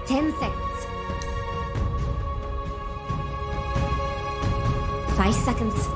10 seconds. 5 seconds.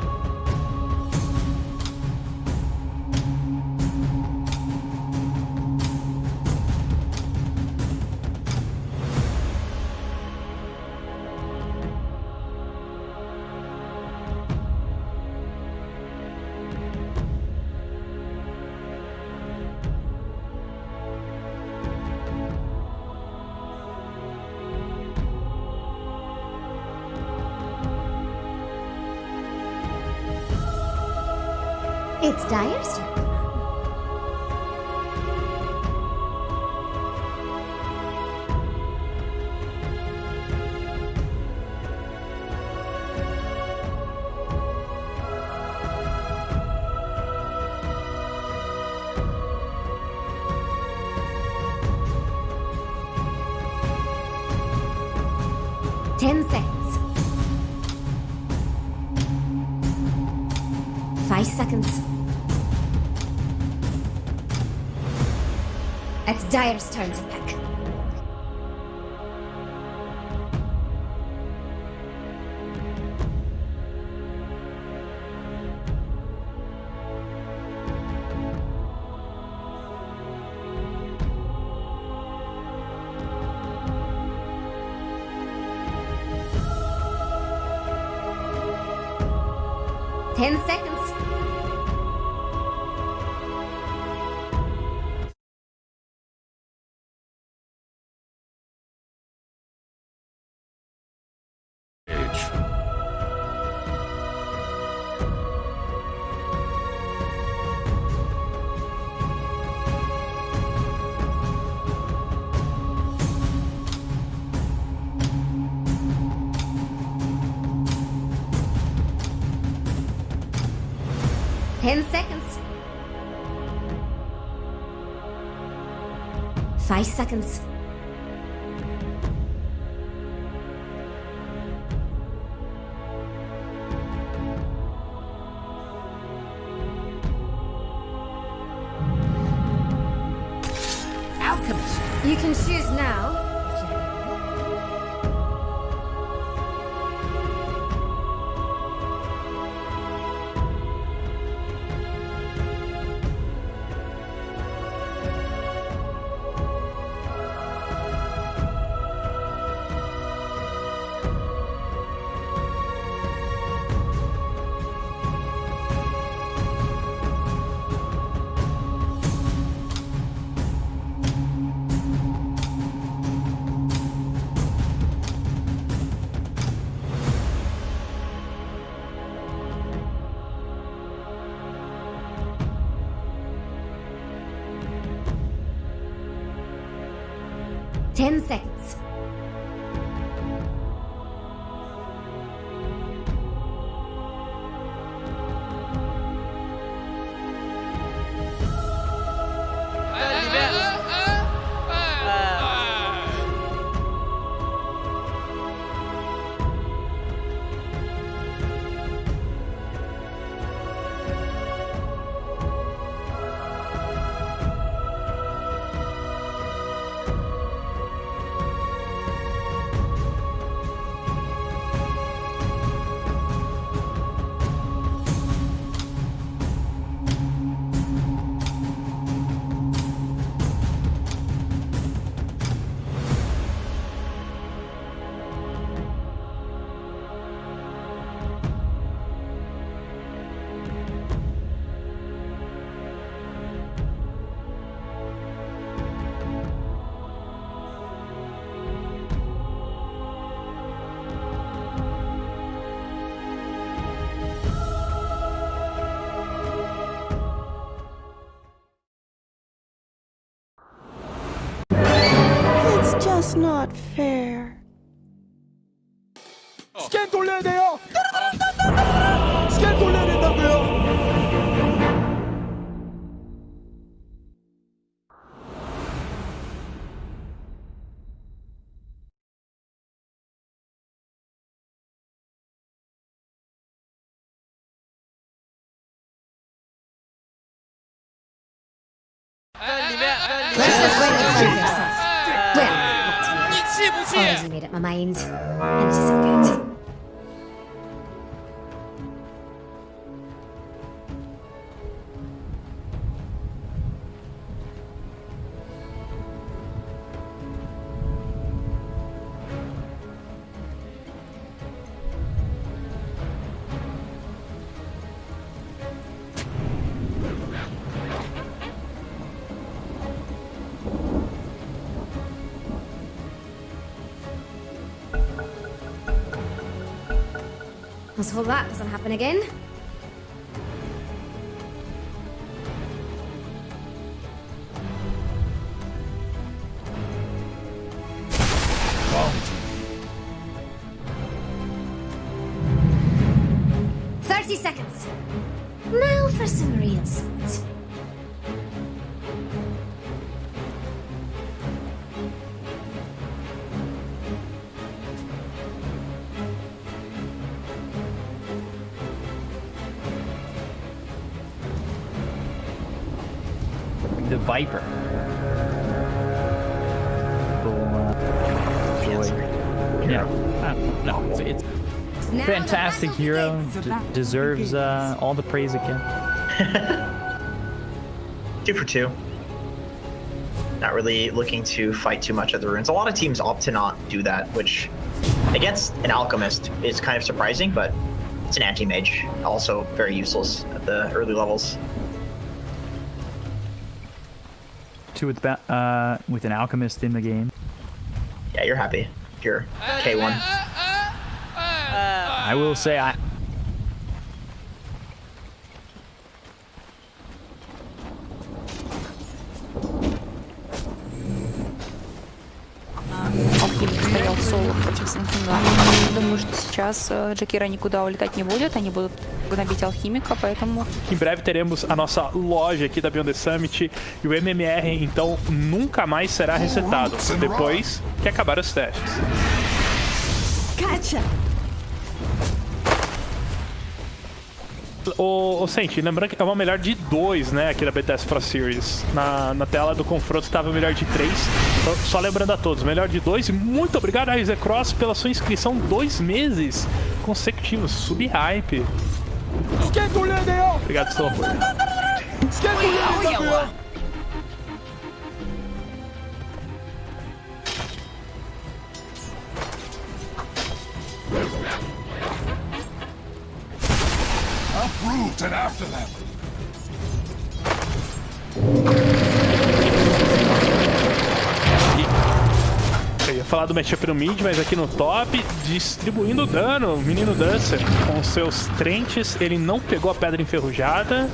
'It's Dyer's turn. Ten seconds. 5 seconds. It's Dyer's turn to pick. Ten seconds. Ten seconds. 5 seconds. Alchemist. You can choose now. Ten seconds. It's not fair. 스캔 돌려야 돼요. 스캔 돌려야 된다고요. Let's just wait and find yourself. Well, Already made up my mind. And it isn't good. Let's hope that doesn't happen again. Wow. 30 seconds. Now for some real sport. The Viper. Yeah. No, it's Now fantastic the hero. battle Deserves all the praise it can. 2 for 2. Not really looking to fight too much of the runes. A lot of teams opt to not do that, which against an alchemist is kind of surprising, but it's an anti-mage. Also very useless at the early levels. With an alchemist in the game. Yeah, you're happy. You're K1. I will say Алхимик стоял соло против Сэнхунга. Думаю, что сейчас Джакира никуда улетать не будет, они будут гнобить алхимика, поэтому... Em breve teremos a nossa loja aqui da Beyond the Summit e o MMR, então, nunca mais será resetado depois que acabar os testes. Gotcha. Ô, Senti, lembrando que é uma melhor de 2, né, aqui da BTS Pro Series. Na tela do confronto estava melhor de 3. Então, só lembrando a todos, melhor de 2. E muito obrigado a Isaac Cross pela sua inscrição 2 meses consecutivos. Sub-hype. Obrigado pelo apoio. Uproot and after them. Eu ia falar do matchup no mid, mas aqui no top, distribuindo dano, o menino Dancer com seus trentes, ele não pegou a pedra enferrujada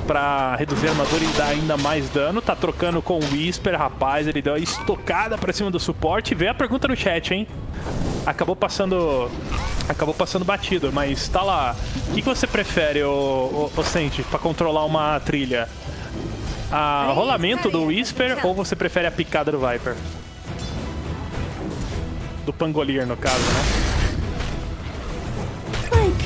pra reduzir a armadura e dar ainda mais dano, tá trocando com o Whisper, rapaz, ele deu a estocada pra cima do suporte. Vê a pergunta no chat, hein? Acabou passando batido, mas tá lá. O que você prefere, o Senti, pra controlar uma trilha? A rolamento do Whisper ou você prefere a picada do Viper? Do Pangolier, no caso, né?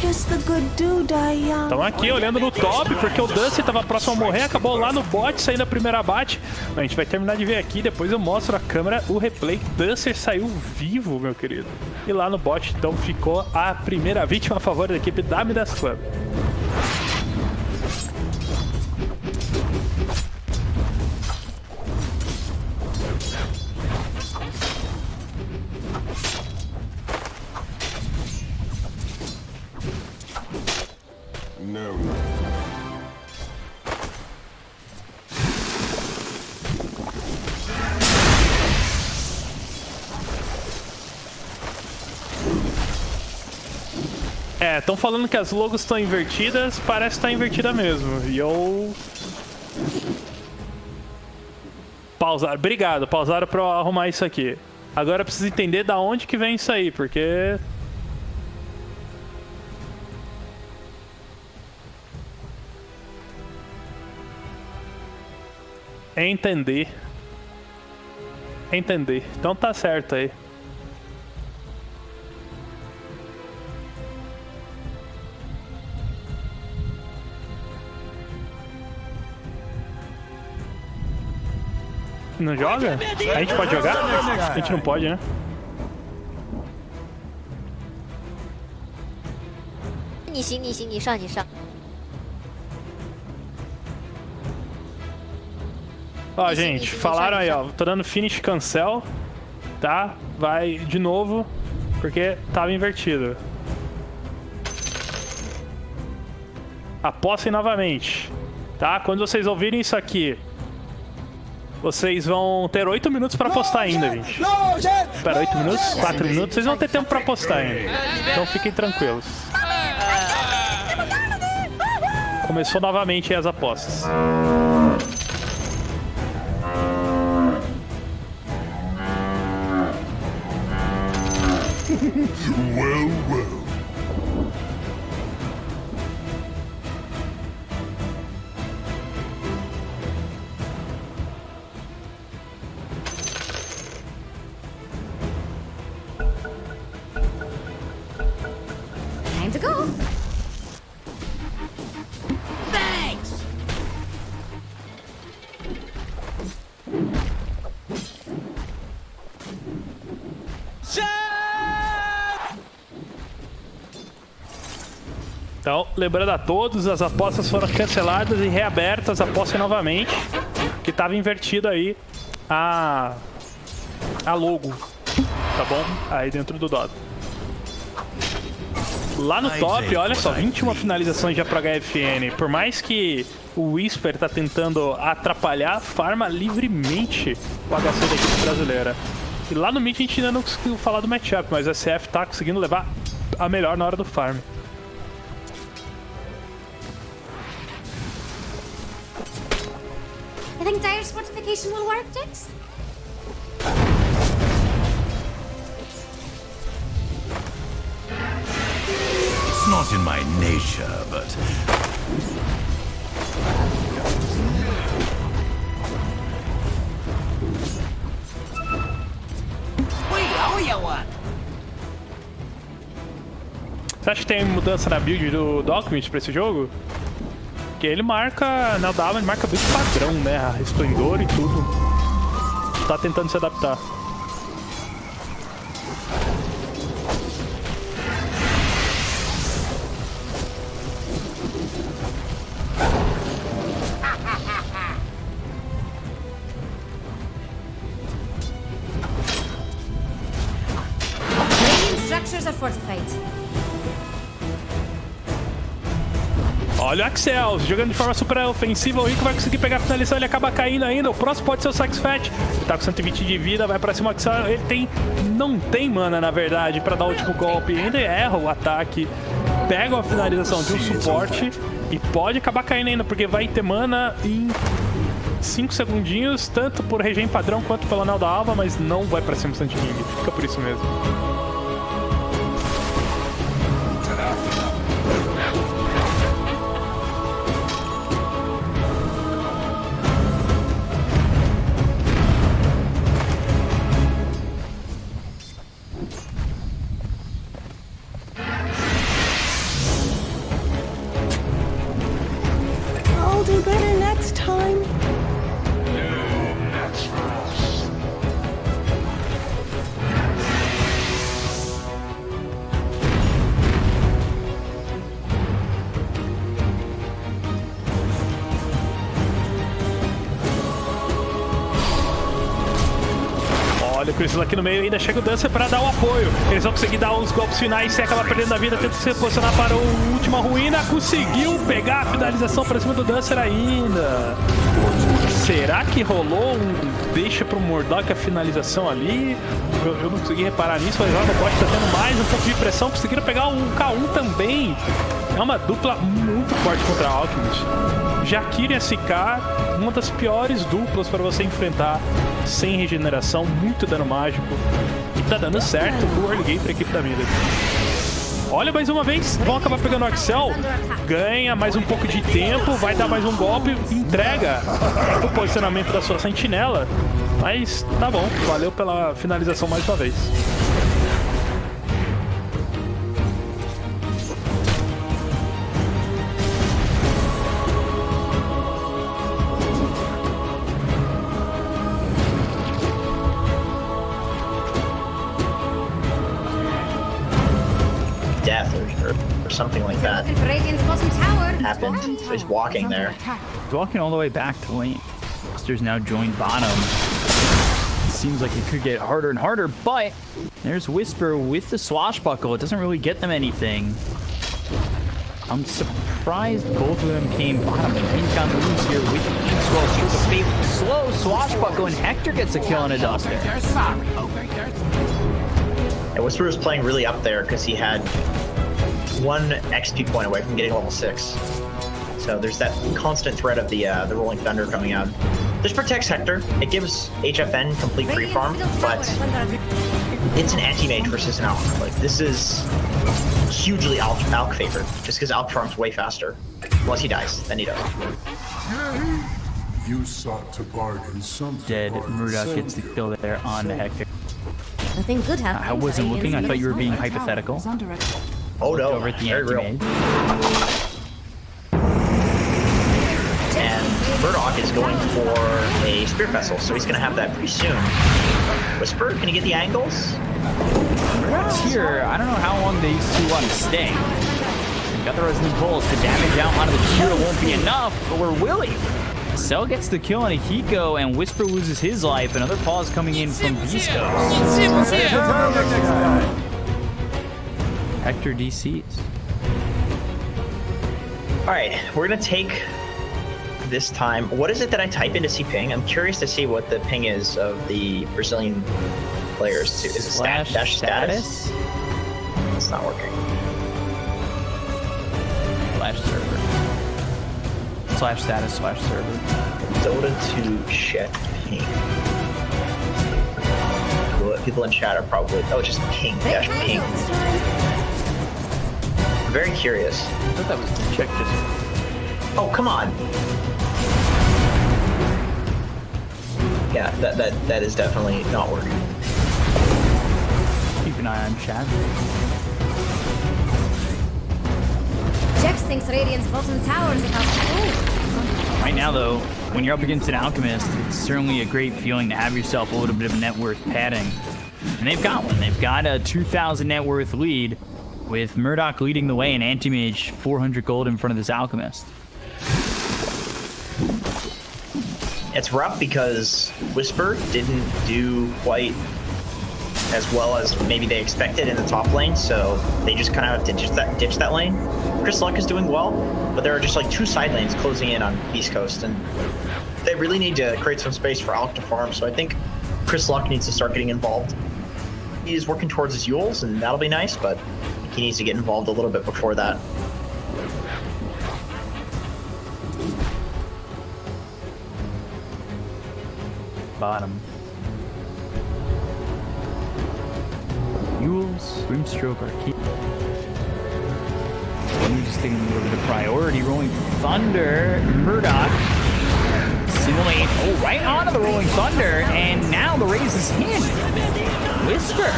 Estamos aqui olhando no top, porque o Dusty estava próximo a morrer, acabou lá no bot, saindo a primeira abate. A gente vai terminar de ver aqui, depois eu mostro a câmera, o replay. Dusty saiu vivo, meu querido. E lá no bot, então, ficou a primeira vítima a favor da equipe da Midas Club. No. É, estão falando que as logos estão invertidas, parece estar invertida mesmo. E eu... Pausaram, obrigado, pausaram pra eu arrumar isso aqui. Agora eu preciso entender da onde que vem isso aí, porque... Entender. Entender. Então tá certo aí. Não joga? A gente pode jogar? A gente não pode, né? 你行，你上。Ó, gente, falaram aí, ó. Tô dando finish cancel, tá? Vai de novo, porque tava invertido. Apostem novamente, tá? Quando vocês ouvirem isso aqui, vocês vão ter 8 minutos pra apostar ainda, gente. Espera, 8 minutos? 4 minutos? Vocês vão ter tempo pra apostar ainda. Então fiquem tranquilos. Começou novamente as apostas. Well. Time to go. Então, lembrando a todos, as apostas foram canceladas e reabertas, apostem novamente, que estava invertido aí a logo, tá bom? Aí dentro do dado. Lá no top, olha só, 21 finalizações já para HFN. Por mais que o Whisper tá tentando atrapalhar, farma livremente o HC da equipe brasileira. E lá no mid a gente ainda não conseguiu falar do matchup, mas o SF tá conseguindo levar a melhor na hora do farm. I think Dire's fortification will work, Dix. It's not in my nature, but... Você acha que tem mudança na build do Alchemist pra esse jogo? Porque ele marca, na Dava, ele marca bem padrão, né? Esplendor e tudo. Tá tentando se adaptar. Radiant structures are fortified. Olha o Axel, jogando de forma super ofensiva, o Rico vai conseguir pegar a finalização, ele acaba caindo ainda, o próximo pode ser o Saxfat, ele tá com 120 de vida, vai pra cima do Axel, ele não tem mana na verdade pra dar o último golpe, ainda erra o ataque, pega a finalização de um suporte e pode acabar caindo ainda, porque vai ter mana em 5 segundinhos, tanto por regen padrão quanto pelo anel da alva, mas não vai pra cima do Santining, fica por isso mesmo. I'll do better next time. Olha o Chris aqui no meio, ainda chega o Dancer para dar o apoio. Eles vão conseguir dar os golpes finais sem acabar perdendo a vida, tenta se posicionar para o última ruína. Conseguiu pegar a finalização para cima do Dancer ainda. Será que rolou deixa pro Murdock a finalização ali? Eu não consegui reparar nisso, mas o bot tá tendo mais um pouco de pressão. Conseguiram pegar o K1 também. É uma dupla muito forte contra a Alchemist. Jakir e SK, uma das piores duplas para você enfrentar sem regeneração, muito dano mágico. E tá dando certo o early game pra equipe da Midas. Olha mais uma vez, vão acabar pegando o Axel, ganha mais um pouco de tempo, vai dar mais um golpe, entrega o posicionamento da sua sentinela. Mas tá bom, valeu pela finalização mais uma vez. something like that Looking for Radiant's bottom tower. happened. So he's walking there. He's walking all the way back to lane. Buster's now joined bottom. Seems like it could get harder and harder, but there's Whisper with the swashbuckle. It doesn't really get them anything. I'm surprised both of them came bottom. He's got moves here with the East Roll through the favorite slow swashbuckle, and Hector gets a kill on a Duster. And Whisper was playing really up there because he had 1 XP point away from getting level 6. So there's that constant threat of the Rolling Thunder coming out. This protects Hector. It gives HFN complete free farm, but it's an anti-mage versus an Alk. Like, this is hugely Alk favored, just because Alk farms way faster. Unless he dies, then he does. You sought to bargain something. Dead. Murdoch gets the kill there on Hector. Nothing good happened. I wasn't looking. I thought you were being hypothetical. Oh no, Over at the very real. anti-mage. And Murdoch is going for a Spirit Vessel, so he's going to have that pretty soon. Whisper, can he get the angles? Murdoch's here. I don't know how long these two want to stay. Got the Resonant Pulse. The damage out onto the Kira won't be enough, but we're willing. Cell gets the kill on a Hiko, and Whisper loses his life. Another pause coming in from Beastcoast. Hector DCs. Alright, we're going to take this time. What is it that I type in to see ping? I'm curious to see what the ping is of the Brazilian players too. Is it dash status? It's not working. Slash server. Slash status slash server. Dota 2 check ping. People in chat are probably, oh, just ping, dash ping. I'm very curious. I thought that was to check this. Oh, come on. Yeah, that is definitely not working. Keep an eye on chat. Jex thinks Radiant's bottom tower is about to Right now, though, when you're up against an Alchemist, it's certainly a great feeling to have yourself a little bit of net worth padding. And they've got one. They've got a 2,000 net worth lead, with Murdoch leading the way and Anti-Mage 400 gold in front of this Alchemist. It's rough because Whisper didn't do quite as well as maybe they expected in the top lane, so they just kind of have to ditch that lane. Chris Luck is doing well, but there are just like 2 side lanes closing in on Beastcoast, and they really need to create some space for Alk to farm, so I think Chris Luck needs to start getting involved. He's working towards his Yules, and that'll be nice, but he needs to get involved a little bit before that. Bottom. Yules, Grimstroke are key. Just taking a little bit of priority. Rolling Thunder, Murdoch. Simulate, oh, right onto the Rolling Thunder, and now the raise is in. Whisper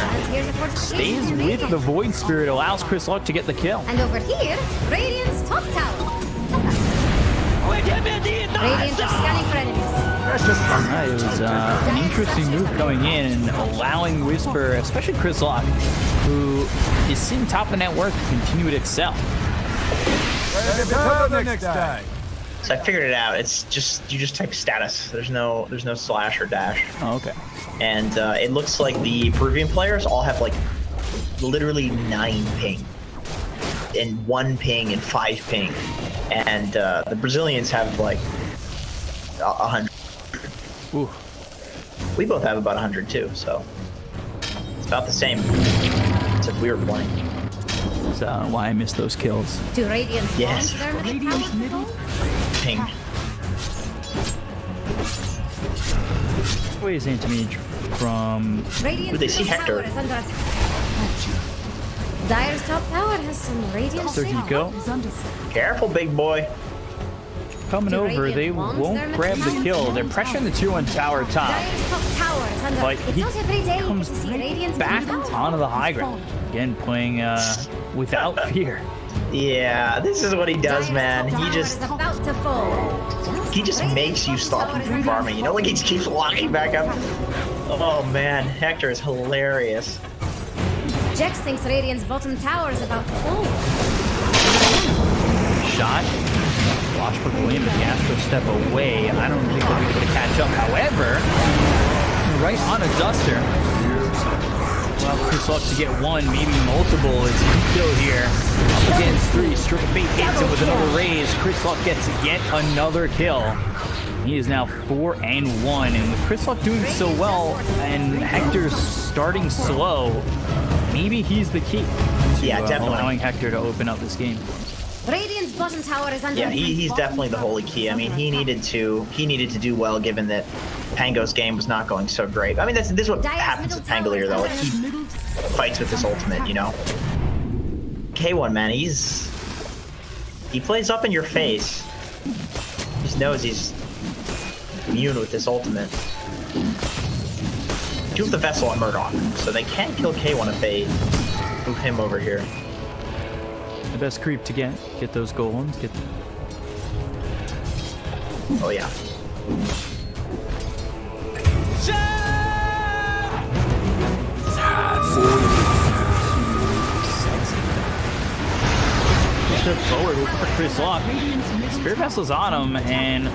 stays with the Void Spirit, allows Chris Luck to get the kill. And over here, Radiant's top tower. Radiant are scanning for enemies. It was an interesting move coming in and allowing Whisper, especially Chris Luck, who is sitting top of the net worth, to continue to excel. So I figured it out. It's just, you just type status. There's no slash or dash. Oh, okay. And it looks like the Peruvian players all have like literally 9 ping, and 1 ping and 5 ping, and the Brazilians have like 100. Ooh. We both have about 100 too, so it's about the same. Except we were playing. That's why I missed those kills. Do Radiant Yes. want their middle tower to fall? Ping. Where is Anti-Mage from? Radiant's Ooh, they see middle Hector. tower is under attack. Dire's top tower has some Radiant There you go. Careful, big boy. Coming Do over, they Radiant want won't their grab the middle kill. tower? They're pressuring the 2-1 tower top. Dire's top tower is under But attack. It's he not every day you comes get to see Radiant's back middle tower. onto the high ground. Again, playing without fear. Yeah, this is what he does, man. He just makes you stop him from farming. You know, like he just keeps walking back up. Oh man, Hector is hilarious. Jex thinks Radiant's bottom tower is about to fall. shot. Swashbuckle in, but the Astro step away. I don't think they'll be able to catch up. However, right on a Duster. Well, Chris Luck to get one, maybe multiple as he kill here. Up against 3, Strip of Fate hits him with another raise. Chris Luck gets yet another kill. He is now 4-1, and with Chris Luck doing so well and Hector starting slow, maybe he's the key to definitely allowing Hector to open up this game. Radiant's bottom tower is under Yeah, attack. he's definitely the holy key. I mean, he needed to do well given that Pango's game was not going so great. I mean, this is what happens with Pangolier though. Like, he fights with his ultimate, you know. K1, man, he plays up in your face. He just knows he's immune with this ultimate. Do have the Vessel on Murdoch, so they can kill K1 if they move him over here. The best creep to get those golems. Oh yeah. Step forward with Chris Luck. Spirit Vessel's on him, and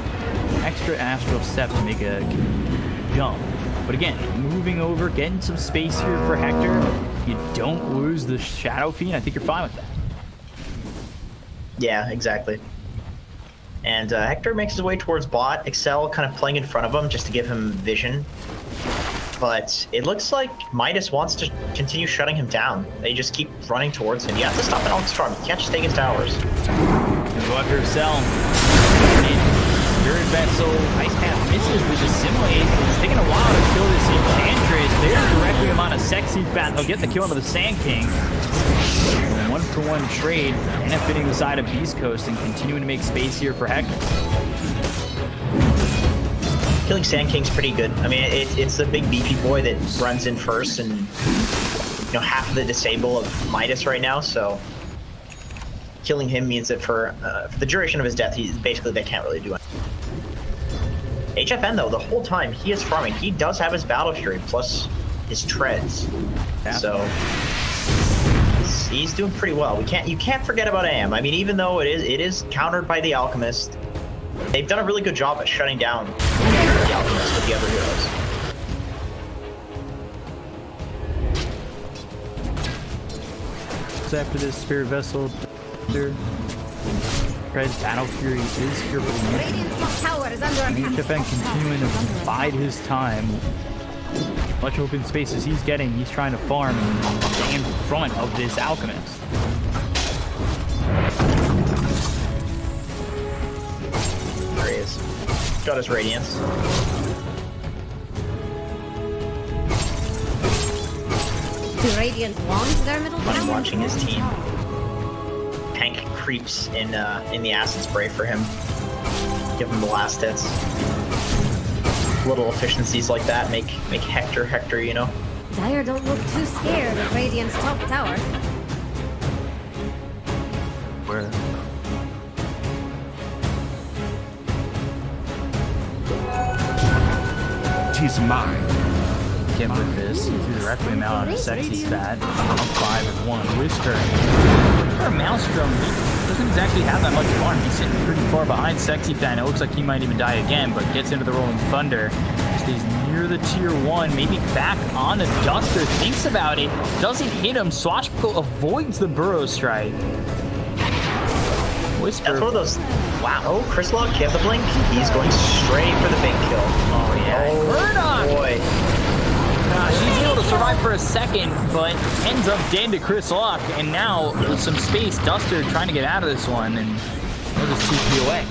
extra Astral Step to make a jump. But again, moving over, getting some space here for Hector. You don't lose the Shadow Fiend. I think you're fine with that. Yeah, exactly. And Hector makes his way towards bot. Excel kind of playing in front of him just to give him vision. But it looks like Midas wants to continue shutting him down. They just keep running towards him. You have to stop an Storm. You can't just take his towers. And go after Excel. Spirit Vessel, Ice Path misses with Assimilate. It's taking a while to kill this Enchantress. There's directly amount of Sexy Fat. They'll get the kill into the Sand King. 1-for-1 trade, benefiting the side of Beastcoast and continuing to make space here for Hector. Killing Sand King's pretty good. I mean, it's the big beefy boy that runs in first and, you know, half of the disable of Midas right now, so killing him means that for the duration of his death, they can't really do anything. HFN, though, the whole time he is farming. He does have his Battle Fury plus his treads. So he's doing pretty well. You can't forget about AM. I mean, even though it is countered by the Alchemist, they've done a really good job at shutting down the Alchemist with the other heroes. So after this Spirit Vessel, Treads Battle Fury is here for the Radiant's top tower is under attack. HFN continuing to bide his time. Much open spaces he's getting, he's trying to farm and stay in front of this Alchemist. There he is. Got his Radiance. The Radiant want their middle Funny tower. watching his team. Tank creeps in the acid spray for him. Give him the last hits. Little efficiencies like that make Hector, you know. Dire don't look too scared of Radiant's top tower. Where? Tis mine. Get with this. Through the Requiem out on a Sexy Spat. 5-1. Whisper. For Maelstrom, he doesn't exactly have that much farm. He's sitting pretty far behind Sexy Fan. It looks like he might even die again, but gets into the Rolling Thunder. Stays near the tier 1, maybe back on the Duster. Thinks about it. Doesn't hit him. Swashbuckle avoids the Burrow Strike. Whisper. That's one of those. Wow. Oh, Chris Luck, he has the blink. He's going straight for the big kill. Oh, yeah. Oh, boy. She's able to survive for a second, but ends up dead to Chris Luck. And now, with some space, Duster trying to get out of this one, and they'll just TP away.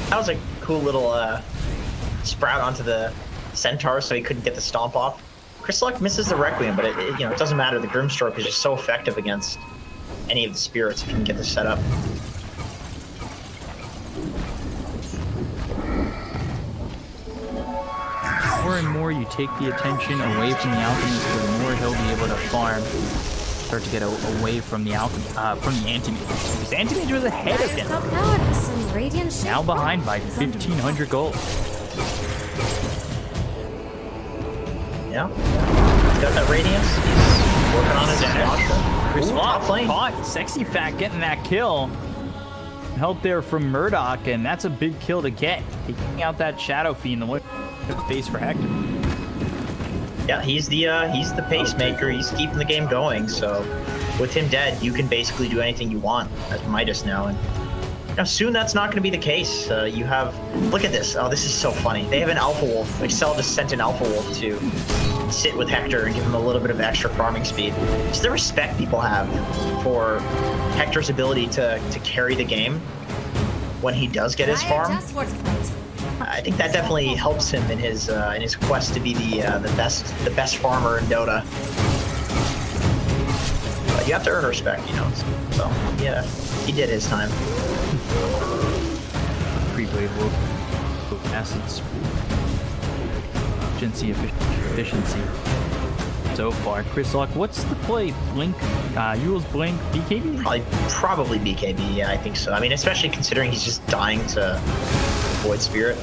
That was a cool little sprout onto the Centaur so he couldn't get the stomp off. Chris Luck misses the Requiem, but it doesn't matter. The Grimstroke is just so effective against any of the spirits if you can get this set up. More and more you take the attention away from the Alchemist, the more he'll be able to farm. Start to get away from the Anti-Mage. Because Anti-Mage was ahead of him. Top tower has some Radiant shield. Now behind by 1,500 gold. Yeah. He's got that Radiance. He's working on his Swashbuckle. Chris Ooh, Luck top lane. caught. Sexy Fat getting that kill. help there from Murdoch, and that's a big kill to get. Taking out that Shadow Fiend, the one face for Hector. Yeah, he's the pacemaker. He's keeping the game going. So with him dead, you can basically do anything you want as Midas now. And soon that's not going to be the case. You have, look at this. Oh, this is so funny. They have an Alpha Wolf. Excel just sent an Alpha Wolf to sit with Hector and give him a little bit of extra farming speed. Just the respect people have for Hector's ability to carry the game when he does get his farm. I think that definitely helps him in his quest to be the best farmer in Dota. But you have to earn respect, you know. So yeah, he did his time. Pre-played acids, efficiency. So far, Chris Luck, what's the play? Blink, Yule's Blink, BKB? Probably BKB. Yeah, I think so. I mean, especially considering he's just dying to Void Spirit.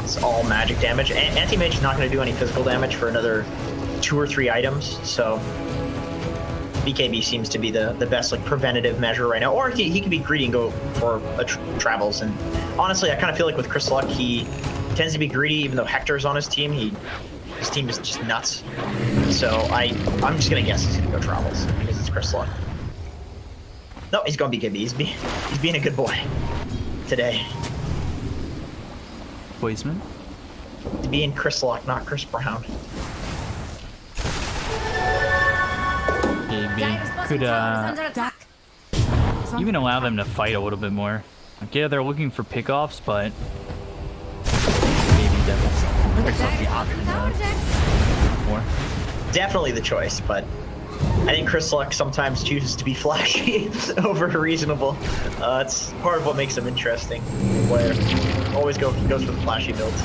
It's all magic damage. Anti-Mage is not going to do any physical damage for another 2 or 3 items, so BKB seems to be the best like preventative measure right now. Or he can be greedy and go for travels. And honestly, I kind of feel like with Chris Luck, he tends to be greedy, even though Hector's on his team. His team is just nuts. So I'm just going to guess he's going to go travels because it's Chris Luck. No, he's going BKB. He's being a good boy today. Placement? To be in Chris Luck, not Chris Brown. Maybe could even allow them to fight a little bit more. Like, yeah, they're looking for pickoffs, but maybe definitely Chris Luck the option more. Definitely the choice, but I think Chris Luck sometimes chooses to be flashy over reasonable. It's part of what makes him interesting. Where always he goes for the flashy builds.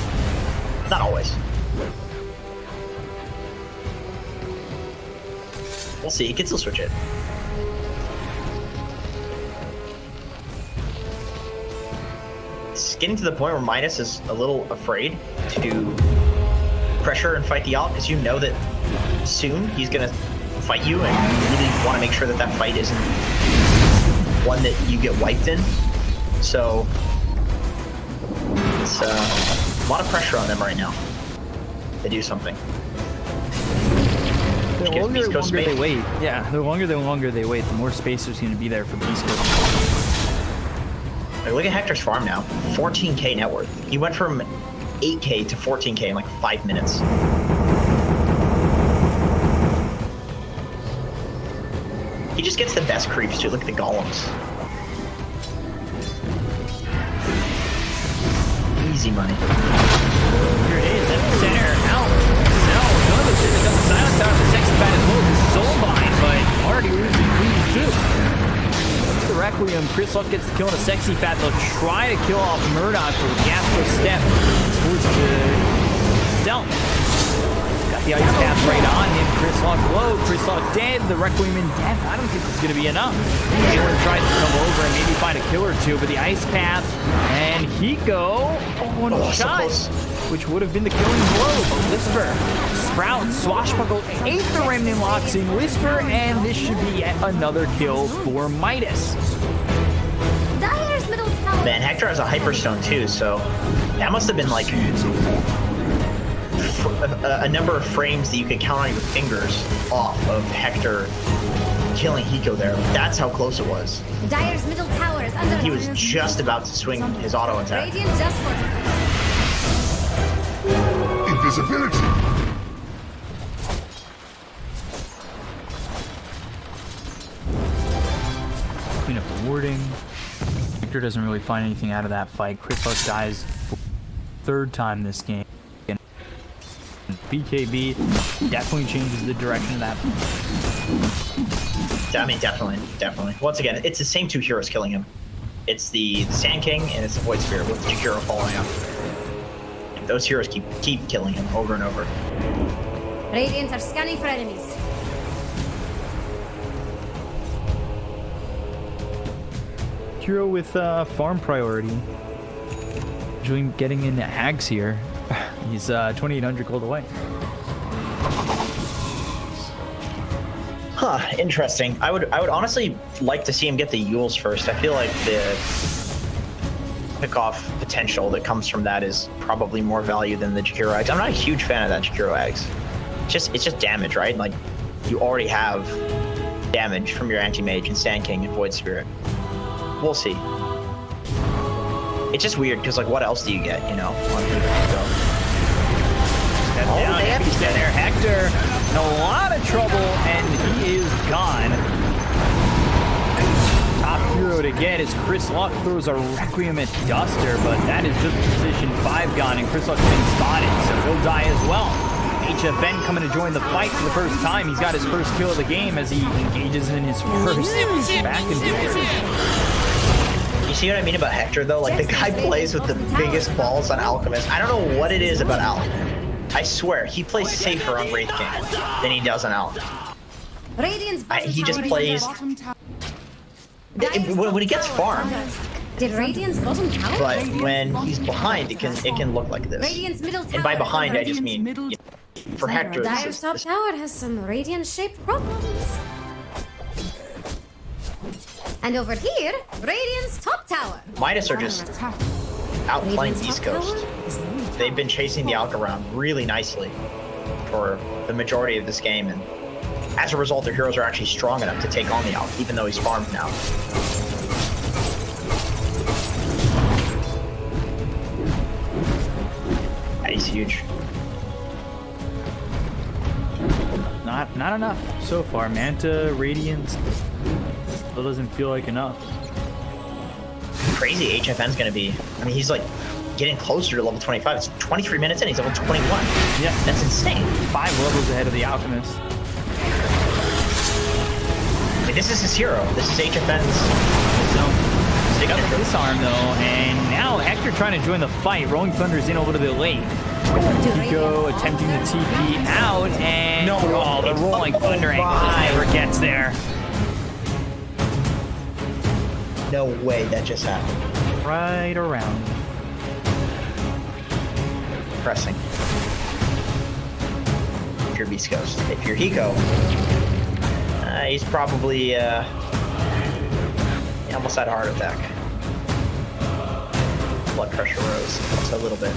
Not always. We'll see. He can still switch it. It's getting to the point where Midas is a little afraid to pressure and fight the ult because you know that soon he's gonna fight you, and you really want to make sure that that fight isn't one that you get wiped in. So it's a lot of pressure on them right now. They do something. The longer they wait, yeah, the longer they wait, the more space there's going to be there for Beastcoast. Like, look at Hector's farm now. 14k net worth. He went from 8k to 14k in like 5 minutes. He just gets the best creeps too. Look at the golems. Easy money. Here it is at the center. Out. No, none of this is the silence out of the sexy bat as well as his soulbind, but already loses too. That's the Requiem. Chris Luck gets the kill on a sexy fat. They'll try to kill off Murdoch for the Gastro step. Towards to Stealth. Got the ice path right on him. Chris Luck low. Chris Luck dead. The Requiem in death. I don't think this is going to be enough. Taylor tries to come over and maybe find a kill or two, but the ice path and Hiko. One shot, so which would have been the killing blow. Whisper, Sprout, Swashbuckle, ate the Remnant locks in Whisper, and this should be yet another kill for Midas. Man, Hector has a Hyperstone too, so that must have been like a number of frames that you could count on your fingers off of Hector killing Hiko there. That's how close it was. Dire's middle tower is under. He was just about to swing his auto attack. Radiant just fortified. Invisibility. Clean up the warding. Hector doesn't really find anything out of that fight. Chris Luck dies for the 3rd time this game. And BKB definitely changes the direction of that. I mean, definitely. Once again, it's the same 2 heroes killing him. It's the Sand King and it's the Void Spirit with Jakiro following up. Those heroes keep killing him over and over. Radiant are scanning for enemies. Hero with farm priority. Usually getting into Hags here. He's 2,800 gold away. Huh, interesting. I would honestly like to see him get the Yules first. I feel like pick off potential that comes from that is probably more value than the Jakiro eggs. I'm not a huge fan of that Jakiro eggs. It's just damage, right? Like, you already have damage from your anti-mage and Sand King and Void Spirit. We'll see. It's just weird because, like, what else do you get, you know? On Hiko? Step down, he's there. Hector in a lot of trouble, and he is gone. Top hero to get is Chris Luck throws a Requiem at Duster, but that is just position 5 gone, and Chris Luck's been spotted, so he'll die as well. HFN coming to join the fight for the first time. He's got his first kill of the game as he engages in his first back and forth. You see what I mean about Hector, though? Like, the guy plays with the biggest balls on Alchemist. I don't know what it is about Alch. I swear, he plays safer on Wraith King than he does on Alch. He just plays... When he gets farmed, Did Radiant's bottom tower? but when he's behind, it can look like this. Radiant's middle tower. And by behind, I just mean, you know, for Hector, this Dire's top tower has some Radiant-shaped problems. And over here, Radiant's top tower. Midas are just outplaying Beastcoast. They've been chasing the Alch around really nicely for the majority of this game, and as a result, their heroes are actually strong enough to take on the Alch, even though he's farmed now. He's huge. Not enough so far. Manta, Radiance, still doesn't feel like enough. Crazy HFN's gonna be. I mean, he's like getting closer to level 25. It's 23 minutes in, he's level 21. Yeah, That's insane. 5 levels ahead of the Alchemist. I mean, this is his hero. This is HFN's So, got the signature. disarm though, and now Hector trying to join the fight. Rolling Thunder's in a little bit late. Pico attempting to TP out, and the Rolling Thunder angle never gets there. No way that just happened. Right around. Pressing. If you're Beastcoast. If you're Hiko, he's probably he almost had a heart attack. Blood pressure rose just a little bit.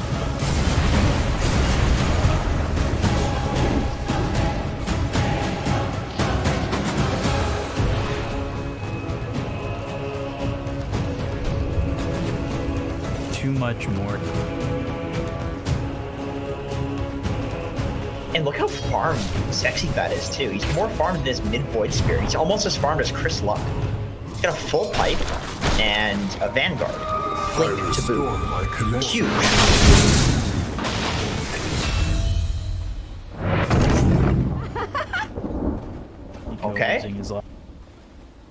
Too much more. And look how farmed Sexy Fat is too. He's more farmed than his mid-void spirit. He's almost as farmed as Chris Luck. He's got a full pipe and a Vanguard. Link to boot. Huge. Okay. Losing his life.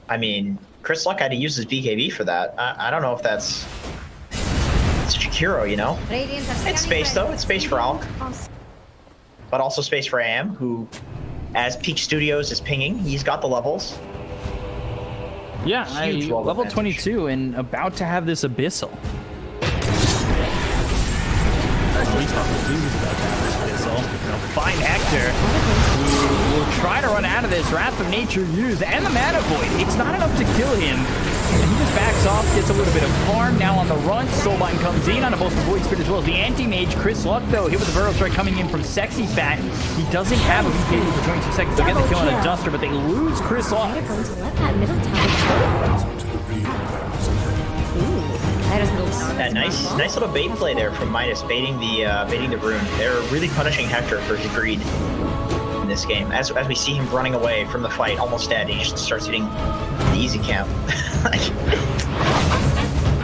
I mean, Chris Luck had to use his BKB for that. I don't know if that's... It's Jakiro, you know? Radiant are It's space though. It's space for Alch. But also space for AM, who, as Peak Studios is pinging, he's got the levels. Yeah, Huge level level advantage. 22 and about to have this Abyssal. At least not confused about that Abyssal. They'll find Hector, who will try to run out of this. Wrath of Nature used, and the Mana Void. It's not enough to kill him. And he just backs off, gets a little bit of farm. Now on the run, Soulbind comes in on both the Void Spirit as well as the Anti-Mage. Chris Luck, though, hit with the Burrow Strike coming in from Sexy Fat. He doesn't have a BKB for 22 seconds. They'll get the kill on a Duster, but they lose Chris Luck. They're going to let that middle tower That nice little bait play there from Midas, baiting the rune. They're really punishing Hector for his greed in this game. As we see him running away from the fight, almost dead, he just starts hitting the easy camp.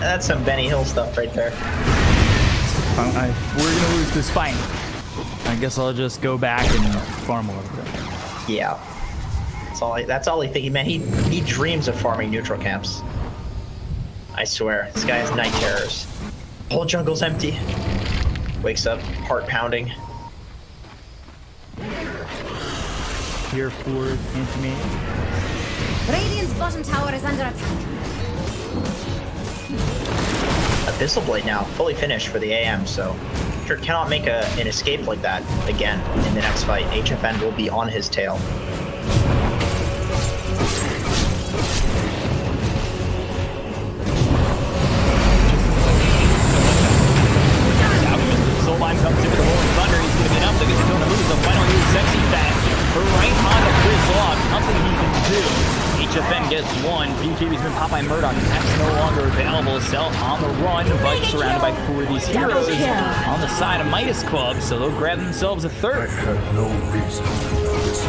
That's some Benny Hill stuff right there. We're gonna lose this fight. I guess I'll just go back and farm a little bit. Yeah. That's all he thinks. Man, he dreams of farming neutral camps. I swear, this guy has night terrors. Whole jungle's empty. Wakes up, heart pounding. Here for Anti-Mage. Radiant's bottom tower is under attack. Abyssal Blade now, fully finished for the AM, so sure cannot make an escape like that again in the next fight. HFN will be on his tail. HFN gets one. BKB's been popped by Murdoch. That's no longer available. Cell on the run, but surrounded by 4 of these heroes on the side of Midas Club, so they'll grab themselves a I third. had no reason to do this.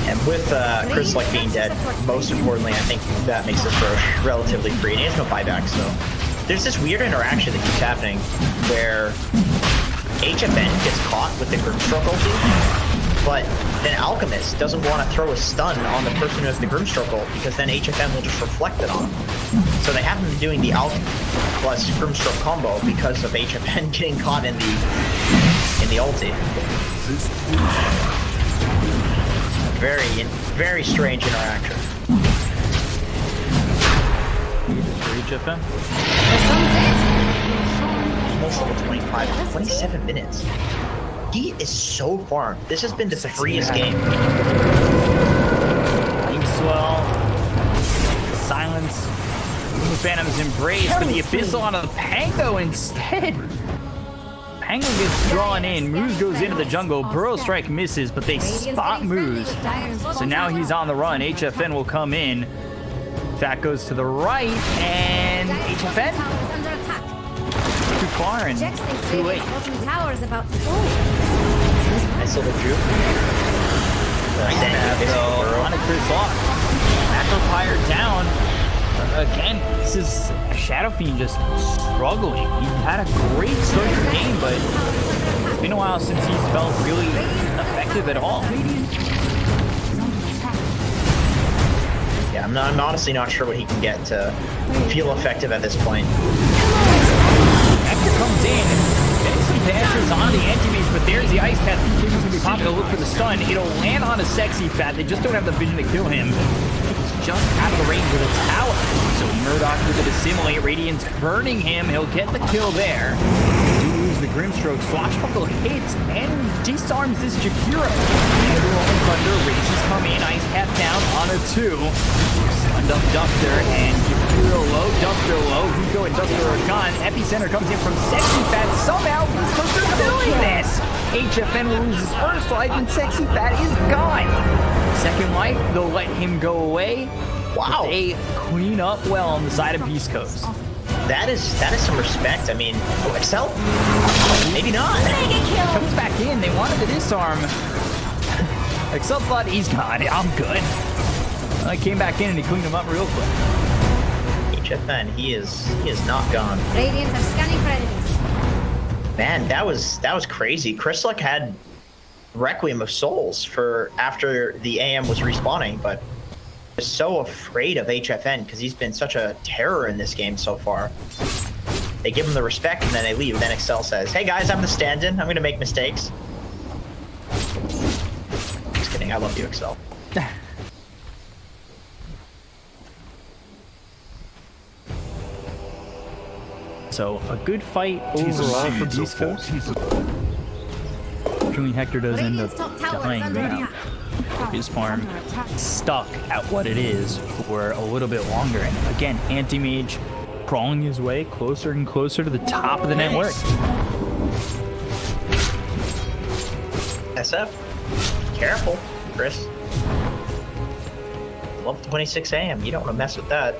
And with Chris Luck being dead, most importantly, I think that makes this Roche relatively free. And he has no buyback, so there's this weird interaction that keeps happening where HFN gets caught with the Grimstroke ulti, but then Alchemist doesn't want to throw a stun on the person who has the Grimstroke ult because then HFN will just reflect it on him. So they haven't been doing the Alch plus Grimstroke combo because of HFN getting caught in the ulti. This Very strange interaction. For HFN. Almost level 25, 27 minutes. He is so farmed. This has been the freest game. Team Swell. Silence. The Phantom's embrace, but the Abyssal on a Pango instead. Pango gets drawn in. Moose goes into the jungle. Burrow Strike misses, but they spot Moose. So now he's on the run. HFN will come in. That goes to the right, and HFN too far and too late. Tower's about to fall. Nice little juke. Nice map, though. On a Chris off. Macropire down. Again, this is Shadow Fiend just struggling. He had a great start to the game, but it's been a while since he's felt really effective at all. Yeah, I'm honestly not sure what he can get to feel effective at this point. Hector comes in, getting some dashes on the anti-mage, but there's the Ice Cat. He's going to be popping. He'll look for the stun. It'll land on a Sexy Fat. They just don't have the vision to kill him. He's just out of the range of the tower. So Murdoch with it assimilate. Radiant's burning him. He'll get the kill there. Do lose the Grimstroke. Swashbuckle hits and disarms this Jakiro. And the Rolling Thunder races come in. Ice Cat down on a 2. Stunned up Duster and Jakiro low. Duster low. Hugo and Duster are gone. Epicenter comes in from Sexy Fat. Somehow Beastcoast doing this. HFN will lose his first life and Sexy Fat is gone. Second life, they'll let him go away. Wow. They clean up well on the side of Beastcoast. That is some respect. I mean, Excel? Maybe not. Comes back in. They wanted to disarm. Excel thought he's gone. I'm good. I came back in and he cleaned him up real quick. HFN, he is not gone. Radiant are scanning for enemies. Man, that was crazy. Chris Luck had Requiem of Souls for after the AM was respawning, but was so afraid of HFN because he's been such a terror in this game so far. They give him the respect and then they leave. Then Excel says, "Hey guys, I'm the stand-in. I'm gonna make mistakes." Just kidding. I love you, Excel. So a good fight overall for Beastcoast. Fortunately, Hector does end up dying now. His farm stuck at what it is for a little bit longer. And again, Anti-Mage crawling his way closer and closer to the top of the network. SF, careful, Chris. Level 26 AM. You don't want to mess with that.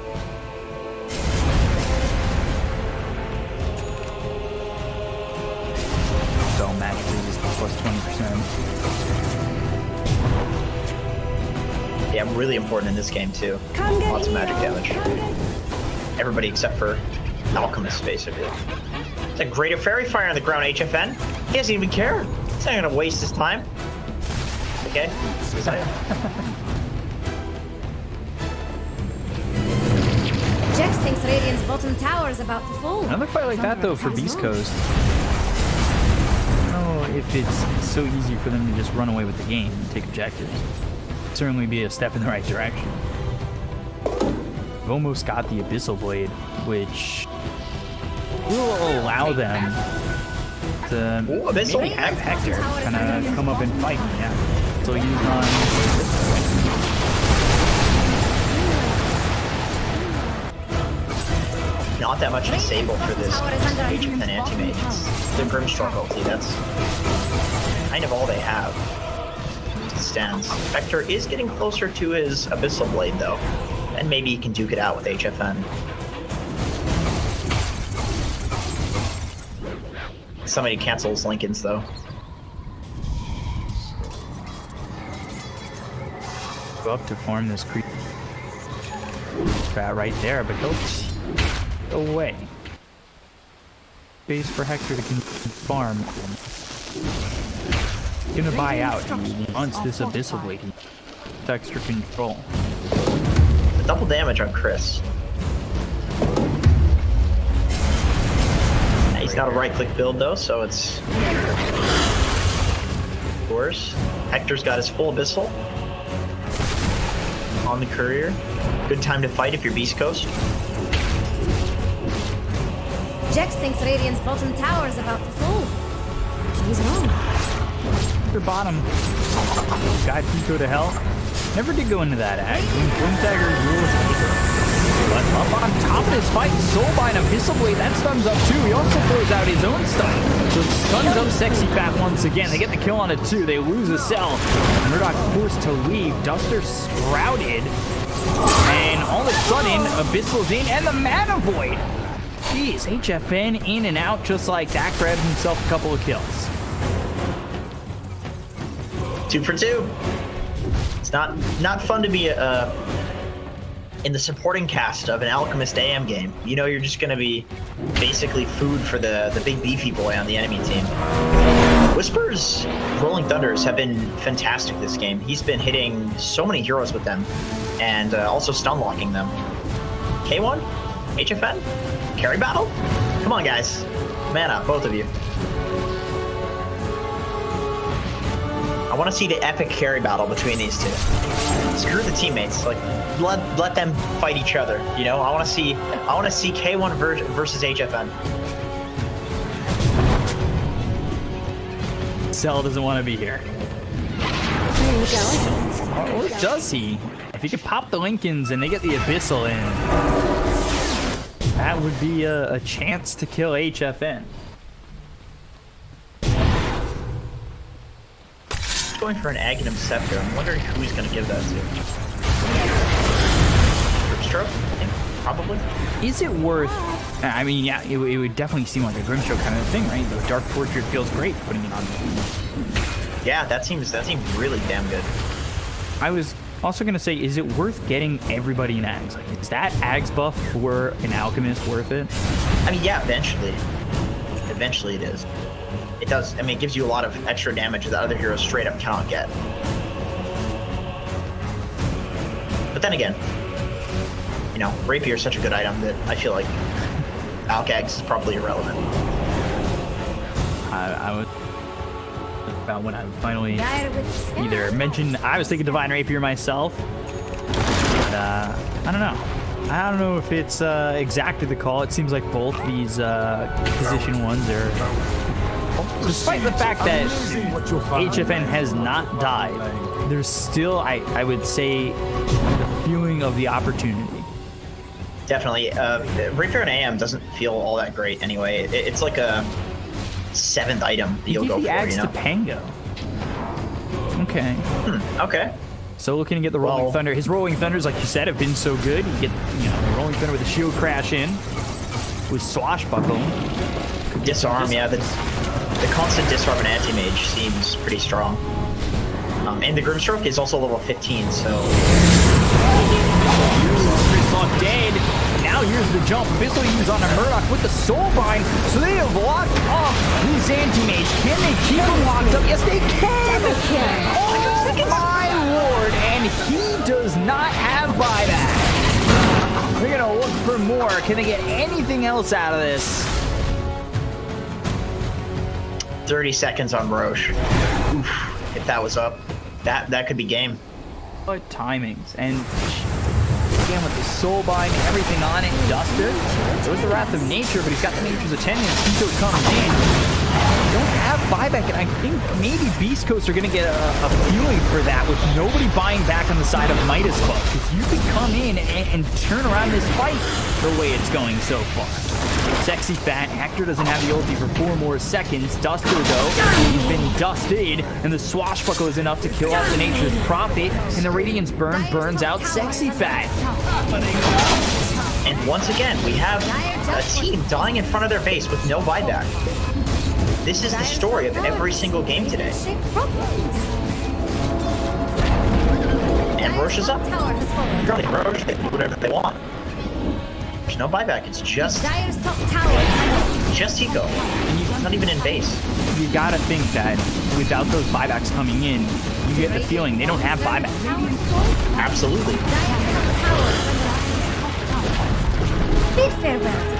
So magic resist plus 20%. Yeah, really important in this game too. Lots of magic damage. Everybody except for Alchemist, basically. It's a greater fairy fire on the ground, HFN. He doesn't even care. He's not gonna waste his time. Okay? Jax thinks Radiant's bottom tower is about to fall. Another fight like that though for Beastcoast. I don't know if it's so easy for them to just run away with the game and take objectives. It'd certainly be a step in the right direction. We've almost got the Abyssal Blade, which will allow them to maybe have Hector kind of come up and fight. Yeah. So use on. Not that much disable for this HFN anti-mage. It's the Grimstroke ulti. That's kind of all they have. stands. Vector is getting closer to his Abyssal Blade, though. And maybe he can duke it out with HFN. Somebody cancels Lincoln's, though. Go up to form this creep strat right there, but he'll go away. Space for Hector to farm. He's gonna buy out. He wants this Abyssal Blade. He wants extra control. The double damage on Chris. He's not a right-click build, though, so it's worse. Hector's got his full Abyssal on the courier. Good time to fight if you're Beastcoast. Jex thinks Radiant's bottom tower is about to fall. He's wrong. Your bottom. Guide Pico to hell. Never did go into that act. Boom Dagger rules paper. But up on top of this fight, Soulbind Abyssal Blade, that stuns up too. He also throws out his own stun. So it stuns up Sexy Fat once again. They get the kill on it too. They lose a cell. Murdoch forced to leave. Duster sprouted. And all of a sudden, Abyssal's in and the Mana Void. Jeez, HFN in and out just like that. Grabbed himself a couple of kills. 2 for 2. It's not fun to be in the supporting cast of an Alchemist AM game. You know you're just going to be basically food for the big beefy boy on the enemy team. Whisper's Rolling Thunders have been fantastic this game. He's been hitting so many heroes with them and also stun locking them. K1? HFN? Carry battle? Come on, guys. Man up, both of you. I want to see the epic carry battle between these two. Screw the teammates. Like, let them fight each other. You know, I want to see K1 versus HFN. Cell doesn't want to be here. Or does he? If he could pop the Lincolns and they get the Abyssal in, that would be a chance to kill HFN. Going for an Aghanim Scepter. I'm wondering who he's going to give that to. Grimstroke? I think, probably. Is it worth... I mean, yeah, it would definitely seem like a Grimstroke kind of thing, right? The Dark Portrait feels great putting it on. Yeah, that seems really damn good. I was also going to say, is it worth getting everybody in Ags? Like, is that Ags buff for an Alchemist worth it? I mean, yeah, eventually. Eventually it is. It does. I mean, it gives you a lot of extra damage that other heroes straight up cannot get. But then again, you know, Rapier is such a good item that I feel like Alcags is probably irrelevant. I would... About when I finally either mentioned... I was thinking Divine Rapier myself. But, I don't know. I don't know if it's exactly the call. It seems like both these position ones are... Despite the fact that HFN has not died, there's still, I would say, the feeling of the opportunity. Definitely. Rapier and AM doesn't feel all that great anyway. It's like a 7th item that you'll go for, Axe you know? to Pango. Okay. Okay. So looking to get the Rolling Thunder. His Rolling Thunders, like you said, have been so good. You get, you know, the Rolling Thunder with a shield crash in. With Swashbuckle. Disarm, yeah. The constant disarm and anti-mage seems pretty strong. And the Grimstroke is also level 15, so... Chris dead. Now here's the jump. Abyssal use on a Murdoch with the Soulbind. So they have locked up this anti-mage. Can they keep him locked up? Yes, they can! Oh my lord! And he does not have buyback. They're gonna look for more. Can they get anything else out of this? 30 seconds on Roche. Oof, if that was up, that could be game. What timings. And again with the Soulbind and everything on it, Duster. There's the Wrath of Nature, but he's got the Nature's Attendance. Tito comes in. They don't have buyback, and I think maybe Beastcoast are going to get a feeling for that with nobody buying back on the side of Midas Club. Because you could come in and turn around this fight the way it's going so far. Sexy Fat. Hector doesn't have the ulti for 4 more seconds. Duster, though, he's been dusted, and the Swashbuckle is enough to kill off the Nature's Prophet, and the Radiance Burn burns out Sexy Fat. And once again, we have a team dying in front of their base with no buyback. This is the story of every single game today. And Roche is up. Tower has fallen. Really, Roche, they can do whatever they want. There's no buyback. It's just Dire's top tower. just Eco. And he's not even in base. You gotta think that without those buybacks coming in, you get the feeling they don't have buybacks. Absolutely. Bid farewell.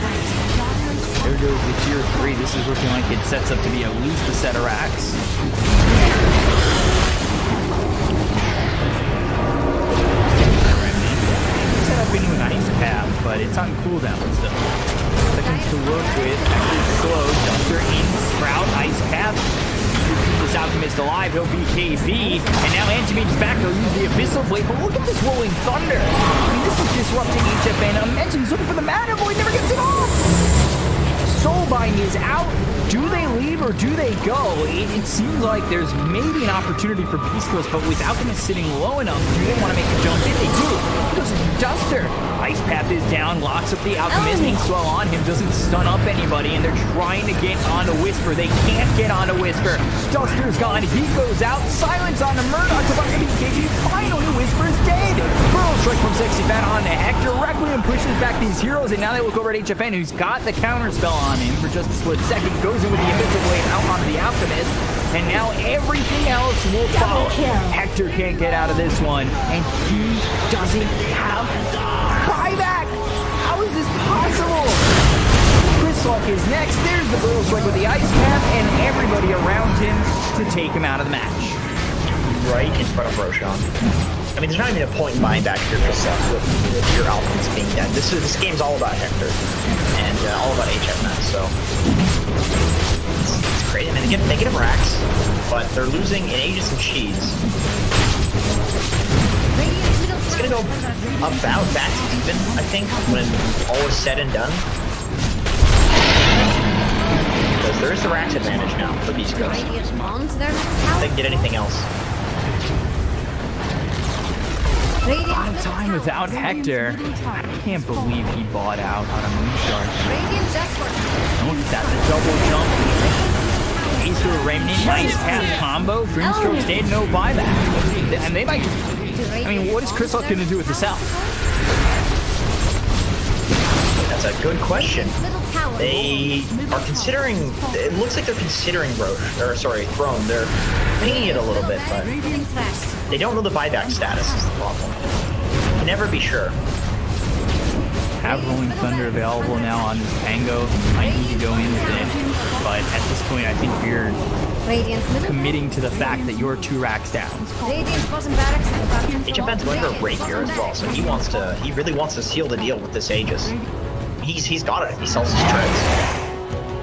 There goes the tier 3. This is looking like it sets up to be at least a set of racks. Set up into an ice path, but it's on cooldown still. Seconds to work with. Actually slow. Duster in Sprout. Ice path. Keep this Alchemist alive. He'll be KV. And now Antimage's back. He'll use the Abyssal Blade. But look at this Rolling Thunder. I mean, this is disrupting HFN. Imagine he's looking for the Mana Void. Never gets it off. Soulbind is out. Do they leave or do they go? It seems like there's maybe an opportunity for Beastcoast, but with Alchemist sitting low enough, do they want to make a jump in? They do. He goes Duster. Ice Path is down, locks up the Alchemist. Being swell on him doesn't stun up anybody, and they're trying to get onto Whisper. They can't get onto Whisper. Duster's gone. He goes out. Silence on the Murdoch. About to be KG. Finally, Whisper's dead. Burrow strike from Sexy Fat onto Hector. Requiem pushes back these heroes, and now they look over at HFN, who's got the counter spell on him for just a split second. Goes in with the Invisible Blade out onto the Alchemist, and now everything else will follow. Hector can't get out of this one, and he doesn't have buyback. How is this possible? Chrysalk is next. There's the Burrow Strike with the Ice Path, and everybody around him to take him out of the match. Right in front of Roshan. I mean, there's not even a point in buying back your Chrysalk with your Alchemist being dead. This game's all about Hector and all about HFN, so it's crazy. I mean, they get negative racks, but they're losing in Aegis and Cheese. It's gonna go about back to even, I think, when all is said and done. Because there is the racks advantage now for Beastcoast. If they can get anything else. A lot of time without Hector. I can't believe he bought out on a Moonshard. Look at that, the double jump. Ace to a Remnant, nice path combo. Grimstroke's dead, no buyback. And they might just... I mean, what is Chrysalk going to do with the South? That's a good question. They are considering... It looks like they're considering Throne. They're pinging it a little bit, but... They don't know the buyback status is the problem. You can never be sure. Have Rolling Thunder available now on this Tango. Might need to go in with it. But at this point, I think you're committing to the fact that you're 2 racks down. HFN's going for a Rapier as well, so he really wants to seal the deal with this Aegis. He's got it if he sells his treads.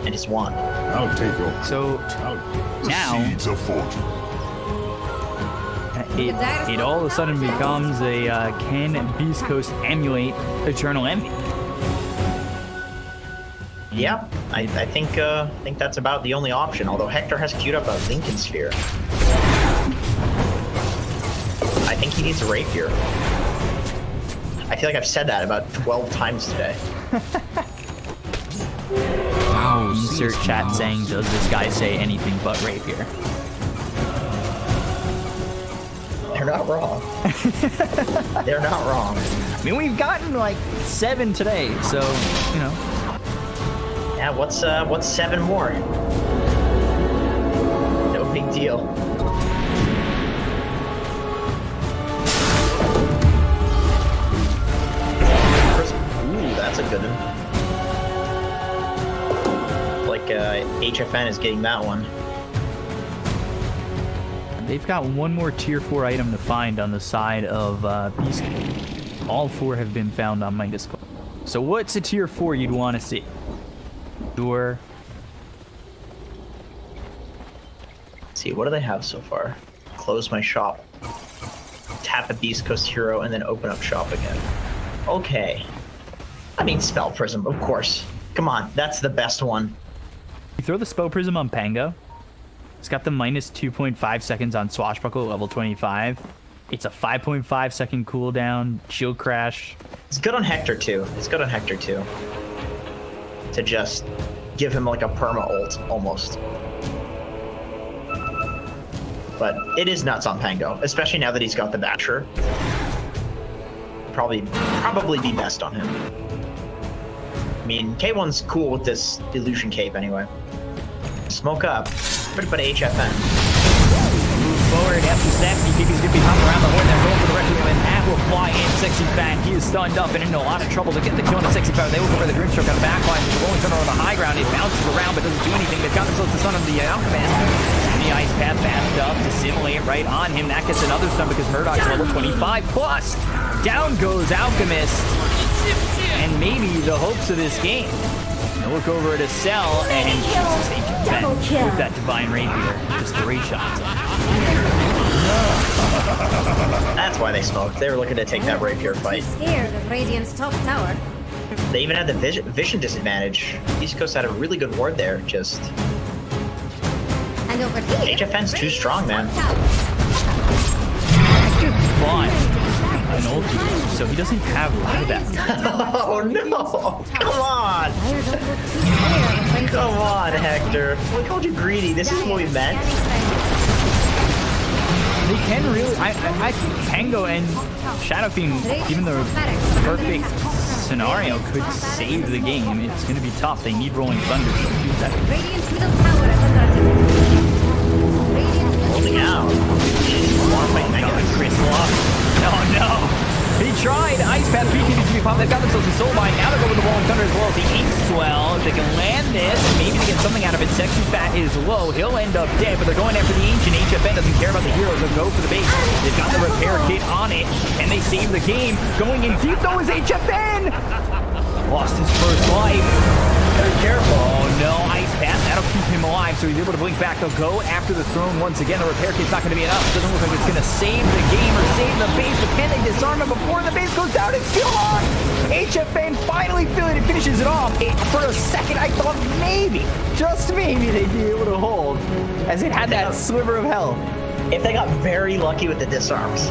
And he's won. I'll take over. So The now seeds of fortune. it all of a sudden becomes a can Beastcoast emulate Eternal Envy? Yeah, I think that's about the only option. Although Hector has queued up a Lincoln Sphere. I think he needs a Rapier. I feel like I've said that about 12 times today. Insert chat saying, does this guy say anything but Rapier? They're not wrong. They're not wrong. I mean, we've gotten like 7 today, so, you know. Yeah, what's 7 more? No big deal. Ooh, that's a good one. Like HFN is getting that one. They've got one more tier 4 item to find on the side of Beast. All 4 have been found on Midas. So what's a tier 4 you'd want to see? Let's see, what do they have so far? Close my shop. Tap a Beastcoast hero and then open up shop again. Okay. I mean, Spell Prism, of course. Come on, that's the best one. You throw the Spell Prism on Pango. It's got the minus 2.5 seconds on Swashbuckle at level 25. It's a 5.5 second cooldown, shield crash. It's good on Hector too. It's good on Hector too. To just give him like a perma ult almost. But it is nuts on Pango, especially now that he's got the Basher. Probably be best on him. I mean, K1's cool with this illusion cape anyway. Smoke up. But HFN. Move forward after Seth. He's going to be hopping around the horn there, going for the Requiem, and that will fly in. Sexy Fat, he is stunned up and in a lot of trouble to get the kill on the Sexy Fat. They will go for the Grimstroke on the back line. The Rolling Thunder on the high ground. It bounces around but doesn't do anything. They've got themselves the Son of the Alchemist. And the Ice Path fast up to simulate right on him. That gets another stun because Murdoch's level 25 plus. Down goes Alchemist. And maybe the hopes of this game. Look over at a cell and Jesus Agent Ben with that Divine Rapier. Just 3 shots. That's why they smoked. They were looking to take that Rapier fight. Scared of Radiant's top tower. They even had the vision disadvantage. Beastcoast had a really good ward there, just... And over here, HFN's too strong, man. Fine. An ulti, so he doesn't have a lot of that. Oh no! Come on! Come on, Hector. We called you greedy. This is what we meant. They can really. I think Tango and Shadow Fiend, even the perfect scenario, could save the game. It's going to be tough. They need Rolling Thunder to do that. Radiant's middle tower is under attack. Holding out. Chris Love. Oh no! He tried. Ice Path peeking into the pop. They've got themselves a soul bind. Now they're going with the Rolling Thunder as well as the Ink Swell. If they can land this, maybe they get something out of it. Sexy Fat is low. He'll end up dead, but they're going after the Ancient. HFN doesn't care about the heroes. They'll go for the base. They've got the repair kit on it, and they save the game. Going in deep though is HFN. Lost his first life. Very careful. Oh no, Ice Path. That'll keep him alive, so he's able to blink back. They'll go after the throne once again. The repair kit's not going to be enough. Doesn't look like it's going to save the game or save the base, but can they disarm him before the base goes down? It's still on! HFN finally finishes it off. For a second, I thought maybe, just maybe, they'd be able to hold, as it had that sliver of health. If they got very lucky with the disarms.